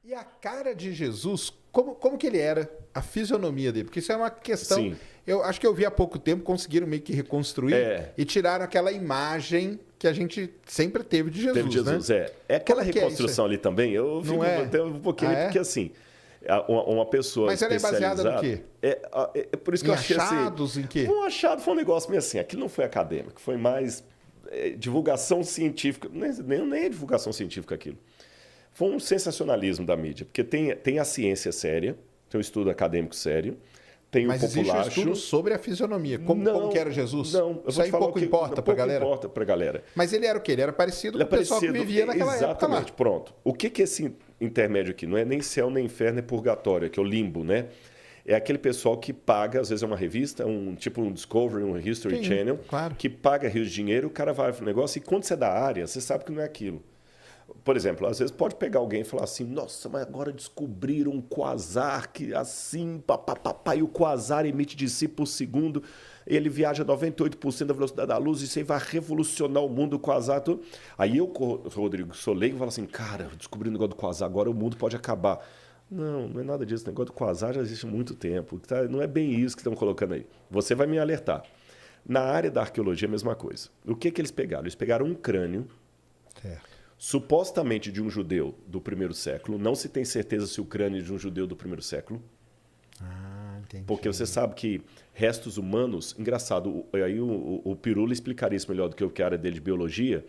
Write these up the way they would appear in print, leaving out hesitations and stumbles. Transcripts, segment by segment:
E a cara de Jesus, como que ele era? A fisionomia dele? Porque isso é uma questão... Sim. Eu acho que eu vi há pouco tempo, conseguiram meio que reconstruir e tiraram aquela imagem que a gente sempre teve de Jesus, Teve Jesus, né? É aquela Como que reconstrução ali também, eu fico até um pouquinho, porque assim, uma pessoa Mas ela é especializada... baseada no quê? É por isso que eu achei assim... achados, em quê? Um achado foi um negócio meio assim, aquilo não foi acadêmico, foi mais divulgação científica, nem é divulgação científica aquilo. Foi um sensacionalismo da mídia, porque tem a ciência séria, tem um estudo acadêmico sério, tem Mas o existe um populacho... estudo sobre a fisionomia, como que era Jesus? Não, eu isso aí pouco importa pra galera? Pouco importa pra galera. Mas ele era o quê? Ele era parecido com o pessoal que vivia naquela época lá. Exatamente, pronto. O que é esse intermédio aqui? Não é nem céu, nem inferno, é purgatório, que é o limbo, né? É aquele pessoal que paga, às vezes é uma revista, tipo um Discovery, um History Channel, claro. que paga rios de dinheiro, o cara vai pro negócio e quando você é da área, você sabe que não é aquilo. Por exemplo, às vezes pode pegar alguém e falar assim, nossa, mas agora descobriram um quasar que assim, e o quasar emite de si por segundo, ele viaja 98% da velocidade da luz, isso aí vai revolucionar o mundo, o quasar, tudo. Aí eu, Rodrigo, sou leigo, falo assim, cara, descobri o negócio do quasar, agora o mundo pode acabar. Não é nada disso, o negócio do quasar já existe há muito tempo, não é bem isso que estão colocando aí. Você vai me alertar. Na área da arqueologia, a mesma coisa. O que eles pegaram? Eles pegaram um crânio, supostamente de um judeu do primeiro século. Não se tem certeza se o crânio é de um judeu do primeiro século. Entendi. Porque você sabe que restos humanos... Engraçado, aí o Pirula explicaria isso melhor do que eu, que é a área dele de biologia,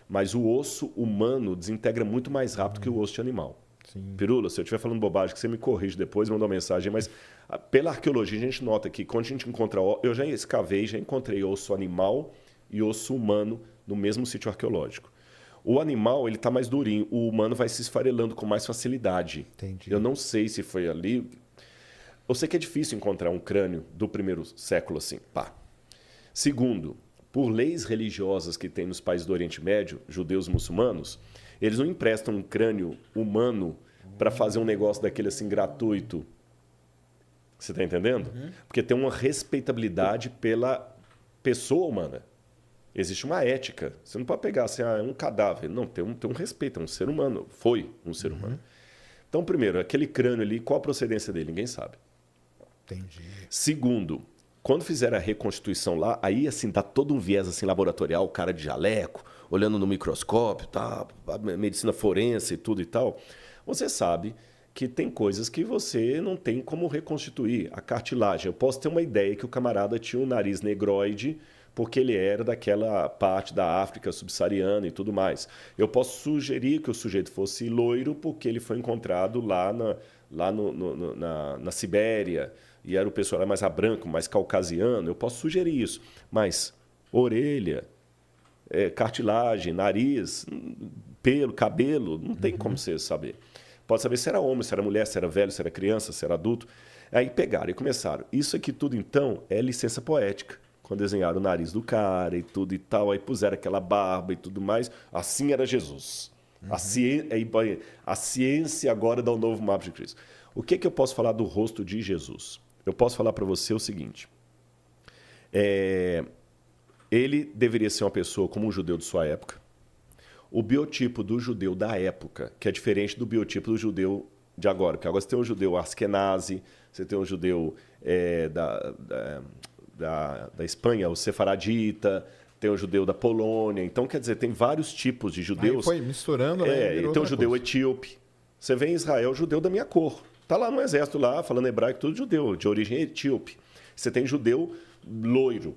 mas o osso humano desintegra muito mais rápido que o osso de animal. Sim. Pirula, se eu estiver falando bobagem, que você me corrige depois, manda uma mensagem, mas pela arqueologia a gente nota que quando a gente encontra... Eu já escavei, já encontrei osso animal e osso humano no mesmo sítio arqueológico. O animal, ele está mais durinho. O humano vai se esfarelando com mais facilidade. Entendi. Eu não sei se foi ali. Eu sei que é difícil encontrar um crânio do primeiro século assim. Pá. Segundo, por leis religiosas que tem nos países do Oriente Médio, judeus e muçulmanos, eles não emprestam um crânio humano para fazer um negócio daquele assim gratuito. Você está entendendo? Porque tem uma respeitabilidade pela pessoa humana. Existe uma ética. Você não pode pegar assim, é um cadáver. Não, tem um respeito, é um ser humano. Foi um ser humano. Então, primeiro, aquele crânio ali, qual a procedência dele? Ninguém sabe. Entendi. Segundo, quando fizeram a reconstituição lá, aí assim, dá todo um viés assim, laboratorial, o cara de jaleco, olhando no microscópio, tá, a medicina forense e tudo e tal. Você sabe que tem coisas que você não tem como reconstituir. A cartilagem. Eu posso ter uma ideia que o camarada tinha um nariz negroide, porque ele era daquela parte da África subsaariana e tudo mais. Eu posso sugerir que o sujeito fosse loiro porque ele foi encontrado lá na Sibéria e era o pessoal era mais branco, mais caucasiano. Eu posso sugerir isso. Mas orelha, cartilagem, nariz, pelo, cabelo, não tem como você saber. Pode saber se era homem, se era mulher, se era velho, se era criança, se era adulto. Aí pegaram e começaram. Isso aqui tudo, então, é licença poética. Quando desenharam o nariz do cara e tudo e tal, aí puseram aquela barba e tudo mais. Assim era Jesus. A ciência agora dá um novo mapa de Cristo. O que eu posso falar do rosto de Jesus? Eu posso falar para você o seguinte. Ele deveria ser uma pessoa como um judeu de sua época. O biotipo do judeu da época, que é diferente do biotipo do judeu de agora. Porque agora você tem um judeu askenazi, você tem um judeu da Espanha, o sefaradita, tem o judeu da Polônia. Então, quer dizer, tem vários tipos de judeus. Aí foi misturando, né? E tem o judeu etíope. Você vê em Israel, o judeu da minha cor. Está lá no exército, lá, falando hebraico, tudo judeu, de origem etíope. Você tem judeu loiro.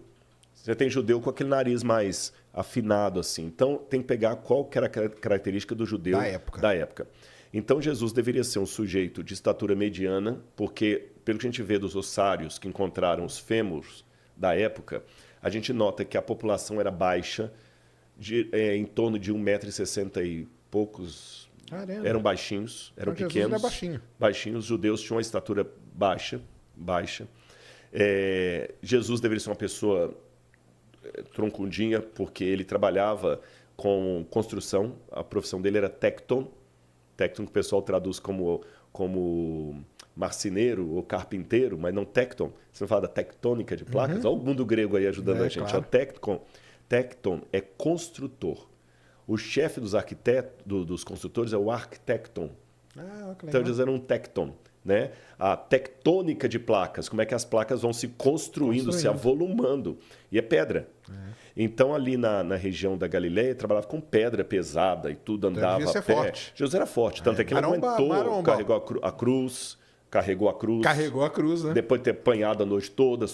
Você tem judeu com aquele nariz mais afinado, assim. Então, tem que pegar qual que era a característica do judeu da época. Então, Jesus deveria ser um sujeito de estatura mediana, porque, pelo que a gente vê dos ossários que encontraram os fêmurs da época, a gente nota que a população era baixa, em torno de 1,60 m e poucos. Caramba. Eram baixinhos, eram então, pequenos. Jesus era baixinho. Baixinhos. Os judeus tinham uma estatura baixa. Jesus deveria ser uma pessoa troncudinha, porque ele trabalhava com construção. A profissão dele era tecton. Tecton que o pessoal traduz como marceneiro ou carpinteiro, mas não tecton. Você não fala da tectônica de placas? Olha o mundo grego aí ajudando a gente. Claro. Tecton é construtor. O chefe dos arquitetos, dos construtores é o arquitecton. Então eles eram um tecton, né? A tectônica de placas, como é que as placas vão se construindo, se avolumando. E é pedra. Então ali na região da Galileia trabalhava com pedra pesada e tudo andava a pé. Forte. Jesus era forte, tanto é que ele aguentou, carregou a cruz. Carregou a cruz, né? Depois de ter apanhado a noite toda,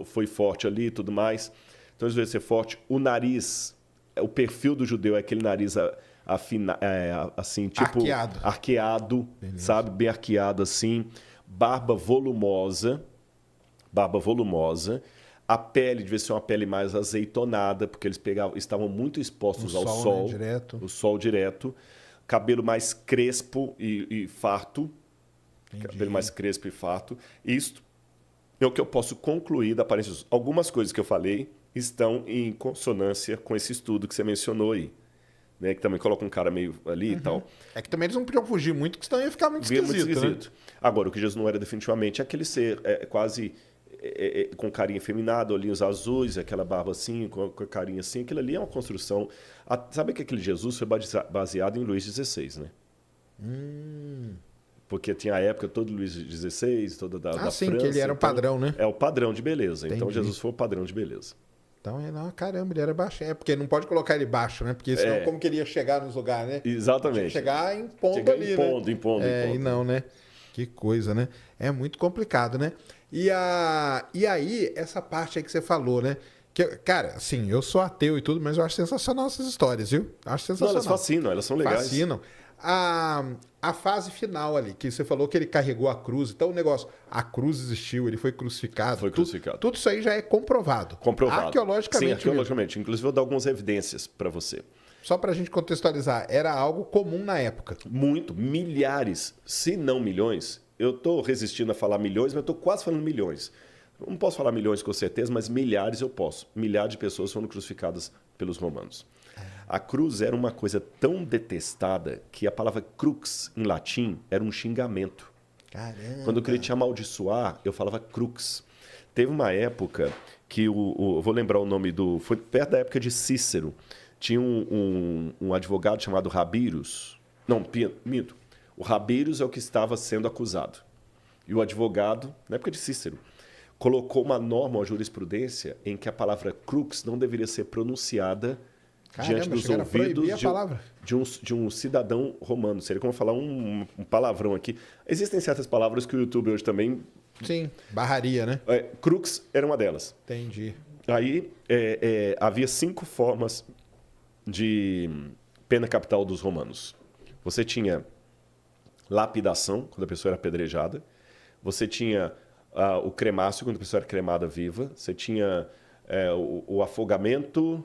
foi forte ali e tudo mais. Então, às vezes, ser forte. O nariz, o perfil do judeu é aquele nariz assim, tipo... Arqueado, sabe? Bem arqueado, assim. Barba volumosa. A pele devia ser uma pele mais azeitonada, porque eles estavam muito expostos ao sol. Né? Direto. O sol direto. Cabelo mais crespo e farto. Entendi. Cabelo mais crespo e farto. Isto é o que eu posso concluir da aparência. Algumas coisas que eu falei estão em consonância com esse estudo que você mencionou aí. Né? Que também coloca um cara meio ali e tal. É que também eles não podiam fugir muito, porque senão ia ficar muito esquisito. Né? Agora, o que Jesus não era definitivamente é aquele ser quase com carinha efeminada, olhinhos azuis, aquela barba assim, com a carinha assim. Aquilo ali é uma construção... Sabe que aquele Jesus foi baseado em Luís XVI, né? Porque tinha a época todo Luís XVI, toda da França. Sim, que ele era o padrão, né? É o padrão de beleza. Entendi. Então, Jesus foi o padrão de beleza. Então, caramba, ele era baixo. Porque não pode colocar ele baixo, né? Porque senão como que ele ia chegar nos lugares, né? Exatamente. Chegar impondo ali, né? Impondo. E não, né? Que coisa, né? É muito complicado, né? E aí, essa parte aí que você falou, né? Que, cara, assim, eu sou ateu e tudo, mas eu acho sensacional essas histórias, viu? Acho sensacional. Não, elas fascinam, elas são legais. Fascinam. A fase final ali, que você falou que ele carregou a cruz. Então o negócio, a cruz existiu, ele foi crucificado. Tudo isso aí já é comprovado. Arqueologicamente. Sim, arqueologicamente. Mesmo. Inclusive, eu vou dar algumas evidências para você. Só para a gente contextualizar, era algo comum na época. Muito. Milhares, se não milhões. Eu estou resistindo a falar milhões, mas eu estou quase falando milhões. Não posso falar milhões com certeza, mas milhares eu posso. Milhares de pessoas foram crucificadas pelos romanos. A cruz era uma coisa tão detestada que a palavra crux, em latim, era um xingamento. Caramba. Quando eu queria te amaldiçoar, eu falava crux. Teve uma época que eu vou lembrar o nome foi perto da época de Cícero. Tinha um advogado chamado Rabirus. Não, minto. O Rabirus é o que estava sendo acusado. E o advogado, na época de Cícero, colocou uma norma, uma jurisprudência, em que a palavra crux não deveria ser pronunciada diante dos ouvidos de um cidadão romano. Seria como falar um palavrão aqui. Existem certas palavras que o YouTube hoje também... Sim, barraria, né? Crux era uma delas. Entendi. Aí havia 5 formas de pena capital dos romanos. Você tinha lapidação, quando a pessoa era apedrejada. Você tinha o cremácio, quando a pessoa era cremada viva. Você tinha o afogamento...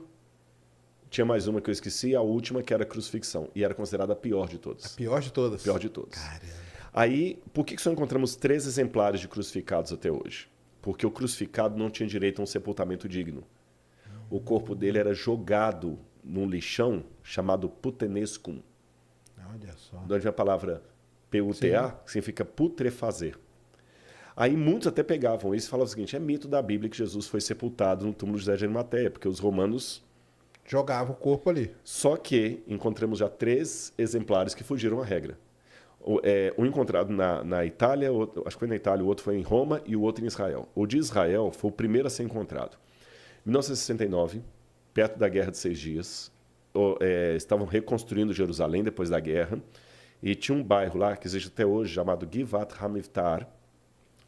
Tinha mais uma que eu esqueci, a última que era a crucifixão. E era considerada a pior de todas. A pior de todas? Pior de todas. Caramba. Aí, por que só encontramos 3 exemplares de crucificados até hoje? Porque o crucificado não tinha direito a um sepultamento digno. O corpo dele era jogado num lixão chamado putenescum. Olha só. De onde vem a palavra PUTA, que significa putrefazer. Aí muitos até pegavam isso e falavam o seguinte, é mito da Bíblia que Jesus foi sepultado no túmulo de José de Arimateia, porque os romanos... jogava o corpo ali. Só que encontramos já 3 exemplares que fugiram à regra. Um encontrado na Itália, acho que foi na Itália, o outro foi em Roma e o outro em Israel. O de Israel foi o primeiro a ser encontrado. Em 1969, perto da Guerra de 6 Dias, estavam reconstruindo Jerusalém depois da guerra e tinha um bairro lá, que existe até hoje, chamado Givat Hamivtar.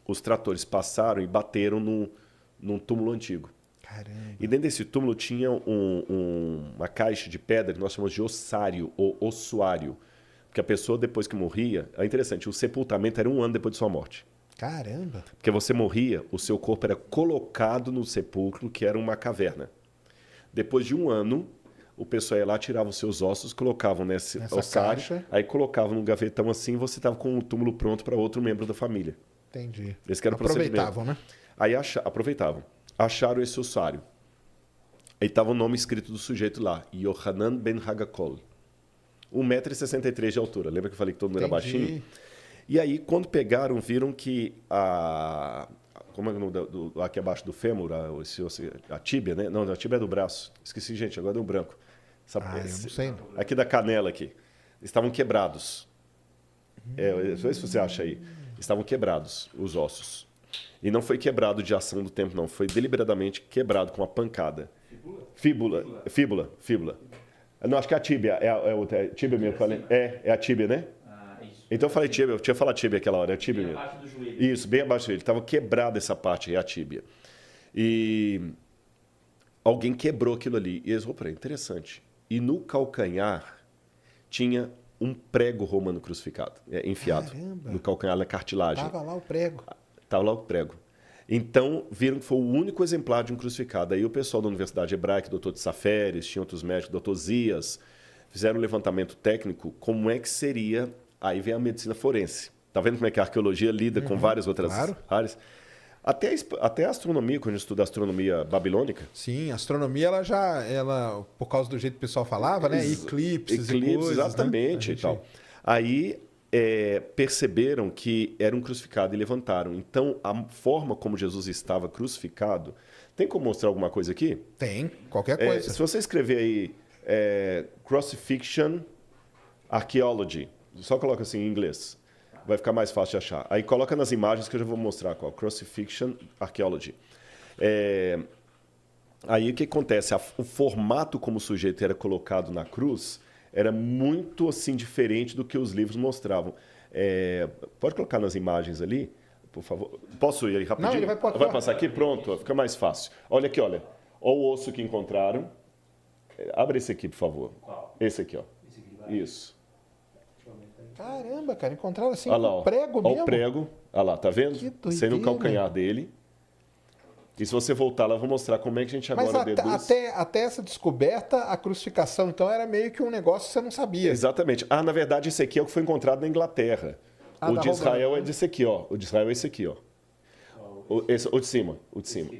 Os tratores passaram e bateram num túmulo antigo. Caramba. E dentro desse túmulo tinha uma caixa de pedra que nós chamamos de ossário ou ossuário. Porque a pessoa, depois que morria... É interessante, o sepultamento era 1 ano depois de sua morte. Caramba! Porque você morria, o seu corpo era colocado no sepulcro, que era uma caverna. Depois de 1 ano, o pessoal ia lá, tirava os seus ossos, colocavam nessa ossário, caixa. Aí colocavam num gavetão assim e você estava com o túmulo pronto para outro membro da família. Entendi. Esse que era o aproveitavam, né? Aí aproveitavam. Acharam esse ossário. Aí estava o nome escrito do sujeito lá. Yohanan ben Hagakol. 1,63 m de altura. Lembra que eu falei que todo mundo era baixinho? E aí, quando pegaram, viram que como é o nome aqui abaixo do fêmur? A tíbia, né? Não, a tíbia é do braço. Esqueci, gente, agora deu um branco. Eu não sei. Aqui da canela aqui. Estavam quebrados. Vê se você acha aí. Estavam quebrados os ossos. E não foi quebrado de ação do tempo, não. Foi deliberadamente quebrado com uma pancada. Fíbula. Não, acho que é a tíbia. É tíbia mesmo. É a tíbia, né? Isso. Então eu falei tíbia. Eu tinha falado tíbia aquela hora. É a tíbia mesmo. Parte do joelho. Isso, bem abaixo do joelho. Estava quebrada essa parte aí, a tíbia. E alguém quebrou aquilo ali. E eles falaram, interessante. E no calcanhar tinha um prego romano crucificado, enfiado. Caramba. No calcanhar, na cartilagem. Tava lá o prego. Estava lá o prego. Então, viram que foi o único exemplar de um crucificado. Aí o pessoal da Universidade Hebraica, doutor de Saferes, tinha outros médicos, doutor Zias, fizeram um levantamento técnico, como é que seria... Aí vem a medicina forense. Tá vendo como é que a arqueologia lida com várias outras áreas? Até a astronomia, quando a gente estuda a astronomia babilônica. Sim, a astronomia, ela, por causa do jeito que o pessoal falava, né? Eclipses e coisas, exatamente, né? e tal. Aí perceberam que era um crucificado e levantaram. Então, a forma como Jesus estava crucificado... Tem como mostrar alguma coisa aqui? Tem, qualquer coisa. Se você escrever aí Crucifixion Archaeology, só coloca assim em inglês, vai ficar mais fácil de achar. Aí coloca nas imagens que eu já vou mostrar qual. Crucifixion Archaeology. Aí o que acontece? O formato como o sujeito era colocado na cruz era muito assim diferente do que os livros mostravam. Pode colocar nas imagens ali, por favor. Posso ir aí rapidinho? Não, ele vai passar aqui? Pronto, fica mais fácil. Olha aqui, olha. Olha o osso que encontraram. Abre esse aqui, por favor. Qual? Esse aqui, ó. Esse aqui vai. Isso. Caramba, cara, encontraram assim Olha lá, com prego olha mesmo? o prego. Olha lá, tá vendo? Que doideira. Sendo o calcanhar dele. E se você voltar lá, eu vou mostrar como é que a gente agora Mas deduz. até essa descoberta, a crucificação, então, era meio que um negócio que você não sabia. Exatamente. Na verdade, esse aqui é o que foi encontrado na Inglaterra. O da de Israel Romana. é desse aqui, ó. O de Israel é esse aqui, ó. O de cima. O de cima.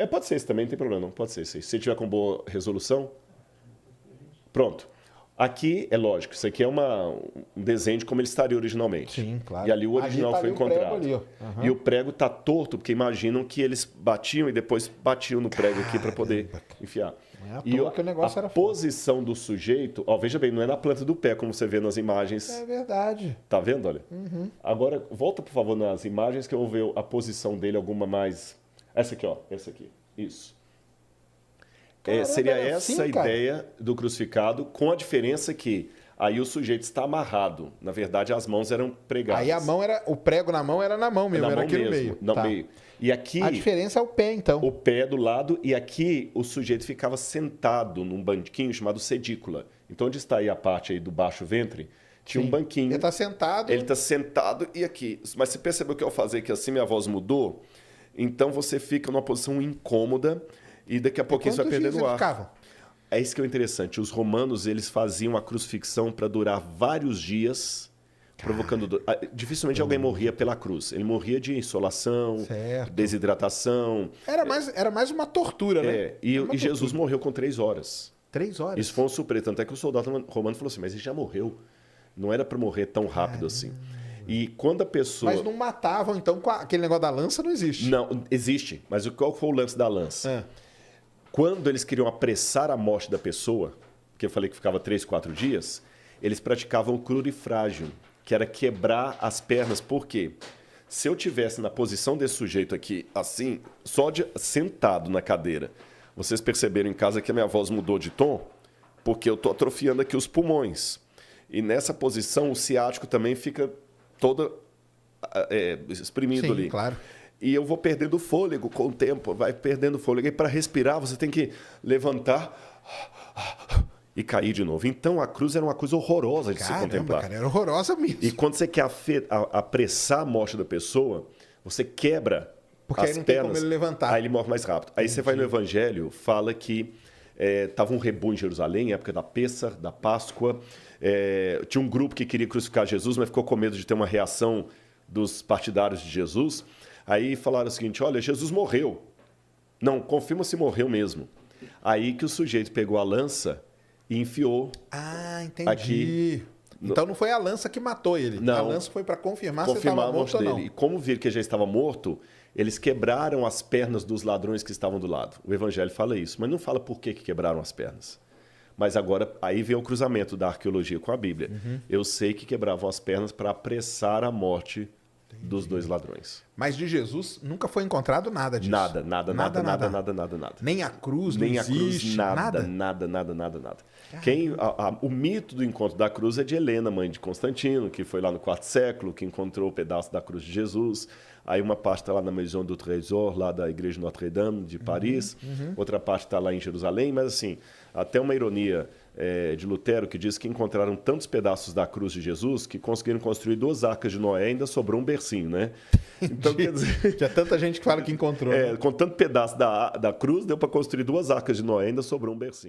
Pode ser esse também, não tem problema, não. Pode ser esse. Se tiver com boa resolução. Pronto. Aqui, é lógico, isso aqui é um desenho de como ele estaria originalmente. Sim, claro. E ali o original Ali foi tá ali o prego encontrado. ali, ó. Aham. E o prego está torto, porque imaginam que eles batiam e depois batiam no prego aqui para poder enfiar. Não é à E toa que o negócio a era foda. posição do sujeito, ó, veja bem, não é na planta do pé, como você vê nas imagens. É verdade. Tá vendo, olha? Uhum. Agora, volta, por favor, nas imagens que eu vou ver a posição dele, alguma mais... Essa aqui, ó. Essa aqui. Isso. Caramba, Seria era essa a assim, cara? ideia do crucificado, com a diferença que aí o sujeito está amarrado. Na verdade, as mãos eram pregadas. Aí o prego na mão era na mão mesmo, na era mão aqui mesmo, no meio. no Tá. meio. E aqui, A diferença é o pé, então. o pé do lado, e aqui o sujeito ficava sentado num banquinho chamado sedícula. Então, onde está aí a parte aí do baixo ventre, tinha Sim. um banquinho. Ele está sentado. Ele está sentado e aqui. Mas você percebeu que ao fazer que assim minha voz mudou? Então você fica numa posição incômoda e daqui a pouquinho você vai Quantos dias perdendo o eles ar. ficavam? É isso que é interessante. Os romanos eles faziam a crucifixão para durar vários dias, provocando dor. Dificilmente alguém morria pela cruz. Ele morria de insolação, Certo. desidratação. Era mais uma tortura, né? E Era uma Jesus tortura. morreu com 3 horas. 3 horas. Isso foi um surpresa. Tanto é que o soldado romano falou assim, mas ele já morreu. Não era para morrer tão rápido assim. E quando a pessoa... Mas não matavam, então, com aquele negócio da lança não existe. Não, existe. Mas qual foi o lance da lança? É. Quando eles queriam apressar a morte da pessoa, que eu falei que ficava 3, 4 dias, eles praticavam o crurifrágio, que era quebrar as pernas. Por quê? Se eu tivesse na posição desse sujeito aqui, assim, sentado na cadeira, vocês perceberam em casa que a minha voz mudou de tom? Porque eu estou atrofiando aqui os pulmões. E nessa posição, o ciático também fica todo exprimido Sim, ali. claro. E eu vou perdendo fôlego com o tempo, vai perdendo fôlego. E para respirar, você tem que levantar e cair de novo. Então, a cruz era uma coisa horrorosa de se contemplar. Cara, era horrorosa mesmo. E quando você quer apressar a morte da pessoa, você quebra Porque as aí não tem pernas. como ele levantar. Aí ele morre mais rápido. Aí você vai no Evangelho, fala que estava um rebu em Jerusalém, época da Pêssar, da Páscoa. Tinha um grupo que queria crucificar Jesus, mas ficou com medo de ter uma reação dos partidários de Jesus. Aí falaram o seguinte, olha, Jesus morreu. Não, confirma se morreu mesmo. Aí que o sujeito pegou a lança e enfiou. Ah, entendi. Aqui. Então não foi a lança que matou ele. Não. A lança foi para confirmar se ele Confirmar estava a morte morto ou dele. não. E como viram que já estava morto, eles quebraram as pernas dos ladrões que estavam do lado. O Evangelho fala isso, mas não fala por que quebraram as pernas. Mas agora, aí vem o cruzamento da arqueologia com a Bíblia. Eu sei que quebravam as pernas para apressar a morte dos 2 ladrões. Mas de Jesus nunca foi encontrado nada disso. Nada. Nem a cruz, Nem não a cruz, existe, nada. O mito do encontro da cruz é de Helena, mãe de Constantino, que foi lá no IV século, que encontrou o pedaço da cruz de Jesus. Aí uma parte está lá na Maison du Trésor, lá da Igreja Notre-Dame de Paris. Outra parte está lá em Jerusalém. Mas, assim, até uma ironia de Lutero, que diz que encontraram tantos pedaços da cruz de Jesus que conseguiram construir 2 arcas de Noé e ainda sobrou um bercinho, né? Então, quer dizer... Tinha tanta gente que fala que encontrou. Com tanto pedaço da cruz, deu para construir 2 arcas de Noé e ainda sobrou um bercinho.